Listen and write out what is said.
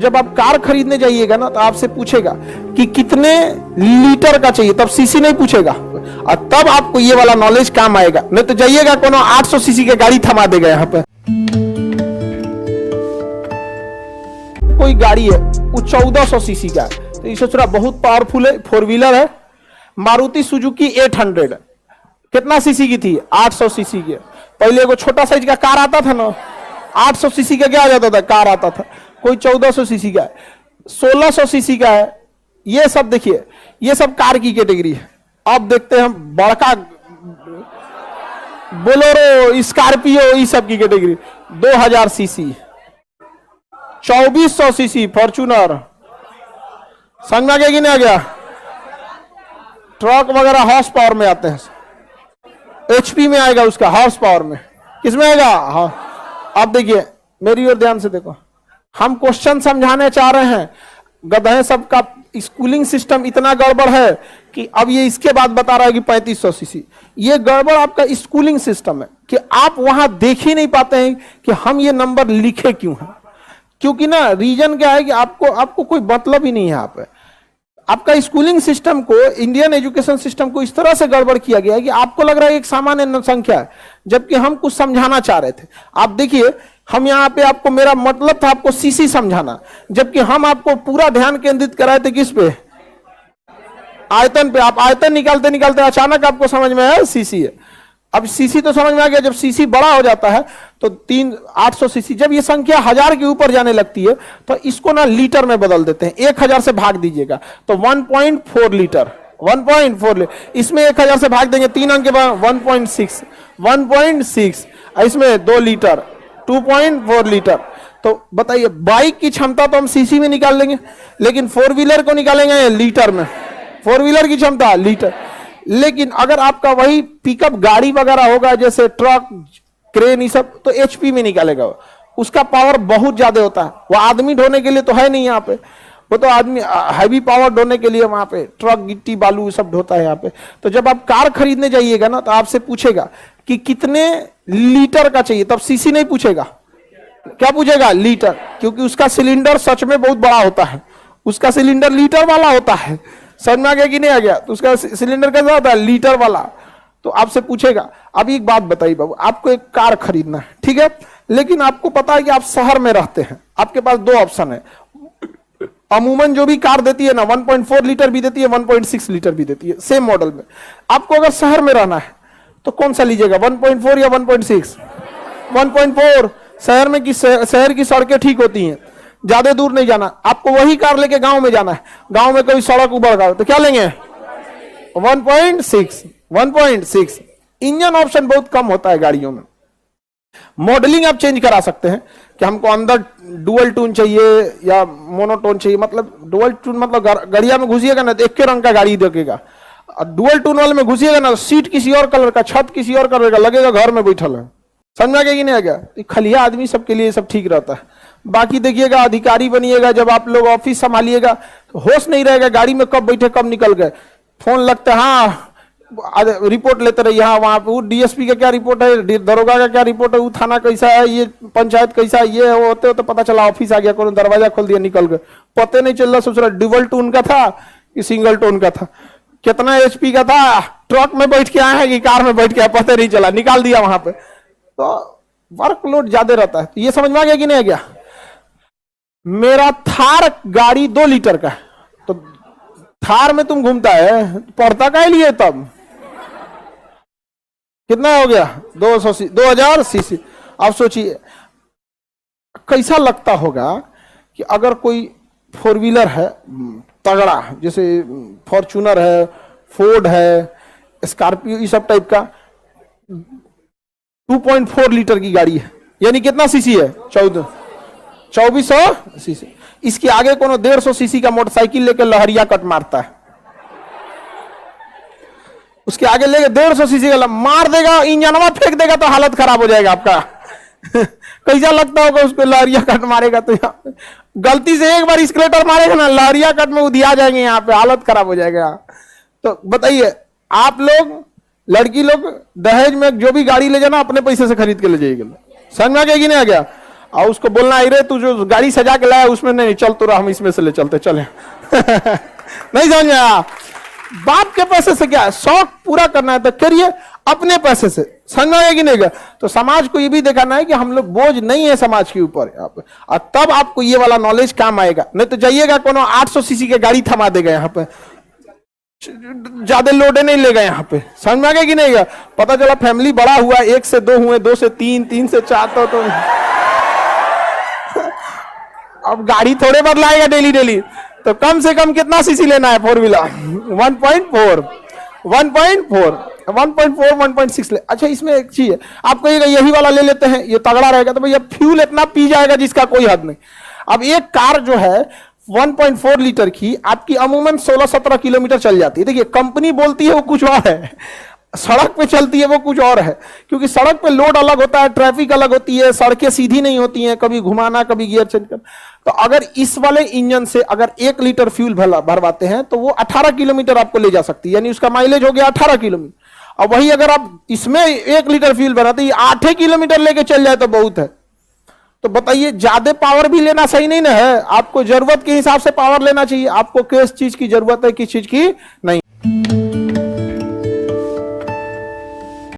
जब आप कार खरीदने जाइएगा ना तो आपसे पूछेगा कि कितने लीटर का चाहिए, तब सीसी नहीं पूछेगा, और तब आपको ये वाला नॉलेज काम आएगा। नहीं तो जाइएगा कोनो 800 सीसी की गाड़ी थमा देगा। यहाँ पे कोई गाड़ी है वो 1400 सीसी का है, तो ये सोच रहा बहुत पावरफुल है, 4 व्हीलर है। मारुति सुजुकी 800 कितना सीसी की थी? 800 सीसी की। पहले एगो छोटा साइज का कार आता था ना, 800 सीसी का क्या आ जाता था, कार आता था। कोई 1400 सीसी का है, 1600 सीसी का है। ये सब देखिए, ये सब कार की कैटेगरी है। अब देखते हैं हम बड़का बोलेरो, स्कॉर्पियो, ये सब की कैटेगरी। 2000 सीसी, 2400 सीसी फॉर्च्यूनर, समझ में आ गया कि नहीं आ गया? ट्रक वगैरह हॉर्स पावर में आते हैं, एचपी में आएगा उसका, हॉर्स पावर में किसमें आएगा? हाँ। अब देखिए मेरी ओर ध्यान से देखो, हम क्वेश्चन समझाने चाह रहे हैं। गधे सबका स्कूलिंग सिस्टम इतना गड़बड़ है कि अब ये इसके बाद बता रहा है कि 3500 सीसी। ये गड़बड़ आपका स्कूलिंग सिस्टम है कि आप वहां देख ही नहीं पाते हैं कि हम ये नंबर लिखे क्यों हैं। क्योंकि ना रीजन क्या है कि आपको कोई मतलब ही नहीं है यहाँ पे। आपका स्कूलिंग सिस्टम को, इंडियन एजुकेशन सिस्टम को इस तरह से गड़बड़ किया गया है कि आपको लग रहा है एक सामान्य संख्या है, जबकि हम कुछ समझाना चाह रहे थे। आप देखिए, हम यहाँ पे आपको, मेरा मतलब था आपको सीसी समझाना, जबकि हम आपको पूरा ध्यान केंद्रित कराए थे किस पे? आयतन पे। आप आयतन निकालते निकालते अचानक आपको समझ में आया सीसी है। अब सीसी तो समझ में आ गया, जब सीसी बड़ा हो जाता है तो 800 सीसी, जब ये संख्या 1000 के ऊपर जाने लगती है तो इसको ना लीटर में बदल देते हैं। 1000 से भाग दीजिएगा तो 1.4 लीटर, 1.4 लीटर। इसमें 1000 से भाग देंगे 3 अंक के बाद 1.6, इसमें 2 लीटर, 2.4 लीटर। तो बताइए, बाइक की क्षमता तो हम सीसी में निकाल लेंगे, लेकिन 4 व्हीलर को निकालेंगे लीटर में। 4 व्हीलर की क्षमता लीटर। लेकिन अगर आपका वही पिकअप गाड़ी वगैरह होगा, जैसे ट्रक, क्रेन, ये सब, तो एचपी में निकालेगा। उसका पावर बहुत ज्यादा होता है। वो आदमी ढोने के लिए तो है नहीं यहाँ पे, वो तो आदमी हैवी पावर ढोने के लिए वहां पे ट्रक, गिट्टी, बालू सब ढोता है यहाँ पे। तो जब आप कार खरीदने जाइएगा ना तो आपसे पूछेगा कि कितने लीटर का चाहिए, तब सीसी नहीं पूछेगा। क्या पूछेगा? लीटर। क्योंकि उसका सिलेंडर सच में बहुत बड़ा होता है, उसका सिलेंडर लीटर वाला होता है। समझ में आ गया कि नहीं आ गया? तो उसका सिलेंडर कैसा होता है? लीटर वाला। तो आपसे पूछेगा। अब एक बात बताइए बाबू, आपको एक कार खरीदना है, ठीक है, लेकिन आपको पता है कि आप शहर में रहते हैं। आपके पास 2 ऑप्शन है। अमूमन जो भी कार देती है ना, 1.4 लीटर भी देती है, 1.6 लीटर भी देती है, सेम मॉडल में। आपको अगर शहर में रहना है तो कौन सा लीजिएगा, 1.4 या 1.6? 1.4। शहर में की, शहर की सड़कें ठीक होती हैं, ज्यादा दूर नहीं जाना। आपको वही कार लेके गांव में जाना है, गांव में कोई सड़क उबड़ गया तो क्या लेंगे? 1.6। इंजन ऑप्शन बहुत कम होता है गाड़ियों में। मॉडलिंग आप चेंज करा सकते हैं कि हमको अंदर डुअल टून चाहिए या मोनोटोन चाहिए। मतलब डुअल टून मतलब गाड़िया में घुसिएगा ना तो एक रंग का गाड़ी देखेगा, डुअल टून वाले में घुसिएगा ना, सीट किसी और कलर का, छत किसी और कलर का, लगेगा घर में बैठल है। समझ में आ गया कि नहीं आ गया? खलिया आदमी सबके लिए सब ठीक रहता है। बाकी देखिएगा, अधिकारी बनिएगा, जब आप लोग ऑफिस संभालिएगा तो होश नहीं रहेगा, गाड़ी में कब बैठे कब निकल गए। फोन लगता है, हाँ रिपोर्ट लेते रहिए, हाँ वहां पे वो डीएसपी का क्या रिपोर्ट है, दरोगा का क्या रिपोर्ट है, वो थाना कैसा है, ये पंचायत कैसा है, ये होते होते पता चला ऑफिस आ गया, कोनो दरवाजा खोल दिया, निकल गए, पता नहीं चल रहा। सोच रहा डुअल टोन का था कि सिंगल टोन का था, कितना एचपी का था, ट्रक में बैठ के आए हैं कि कार में बैठ के आए, पता नहीं चला, निकाल दिया वहां पे। तो वर्कलोड ज्यादा रहता है। तो ये समझ में आ गया कि नहीं आ गया? मेरा थार गाड़ी 2 लीटर का है, तो थार में तुम घूमता है, पढ़ता का लिए तब कितना हो गया? 2000 सीसी। अब सोचिए कैसा लगता होगा कि अगर कोई 4 व्हीलर है तगड़ा, जैसे फॉर्च्यूनर है, फोर्ड है, स्कॉर्पियो, ये सब टाइप का, 2.4 लीटर की गाड़ी है, यानी कितना सीसी है? 2400 सीसी। इसके आगे कोनो 150 सीसी का मोटरसाइकिल लेकर लहरिया कट मारता है, उसके आगे लेके 150 सीसी का मार देगा, इंजनवा फेंक देगा तो हालत खराब हो जाएगा आपका। कैसा लगता होगा उसको, लहरिया कट मारेगा तो यहाँ गलती से एक बार स्केलेटर मारेगा ना, लहरिया कट में उधिया जाएंगे, यहाँ पे हालत खराब हो जाएगा। तो बताइए, आप लोग लड़की लोग दहेज में जो भी गाड़ी ले जाना अपने पैसे से खरीद के ले जाइएगा। समझ में आ गया कि नहीं आ गया? और उसको बोलना अरे तू जो गाड़ी सजा के लाया उसमें नहीं, चल तो रहा, हम इसमें से ले चलते चले। नहीं समझ में आया? बाप के पैसे से क्या है, शौक पूरा करना है तो करिए अपने पैसे से, समझ में आएगी नहीं? तो समाज को ये भी दिखाना है कि हम लोग बोझ नहीं है समाज के ऊपर, और तब आपको ये वाला नॉलेज काम आएगा। नहीं तो जाइएगा कोनो 800 सीसी के गाड़ी थमा देगा यहाँ पे, ज्यादा लोडे नहीं लेगा यहाँ पे, समझ में आ गया कि नहीं? पता चला फैमिली बड़ा हुआ, 1 से 2 हुए, 2 से 3, 3 से 4, तो अब गाड़ी थोड़े बदलाएगा डेली डेली, तो कम से कम कितना सीसी लेना है 4 व्हीलर? 1.4, 1.6 ले। अच्छा इसमें एक चीज है, आपको यही वाला ले लेते हैं, ये तगड़ा रहेगा, तो भैया फ्यूल इतना पी जाएगा जिसका कोई हद नहीं। अब एक कार जो है 1.4 लीटर की आपकी अमूमन 16-17 किलोमीटर चल जाती है। देखिए कंपनी बोलती है वो कुछ और है, सड़क पे चलती है वो कुछ और है, क्योंकि सड़क पे लोड अलग होता है, ट्रैफिक अलग होती है, सड़कें सीधी नहीं होती हैं, कभी घुमाना कभी गियर चेंज करना। तो अगर इस वाले इंजन से अगर 1 लीटर फ्यूल भरवाते हैं तो वो 18 किलोमीटर आपको ले जा सकती है, यानी उसका माइलेज हो गया 18 किलोमीटर। और वही अगर आप इसमें 1 लीटर फ्यूल भराते 8 किलोमीटर लेके चल जाए तो बहुत है। तो बताइए ज्यादा पावर भी लेना सही नहीं ना है, आपको जरूरत के हिसाब से पावर लेना चाहिए, आपको किस चीज की जरूरत है किस चीज की नहीं।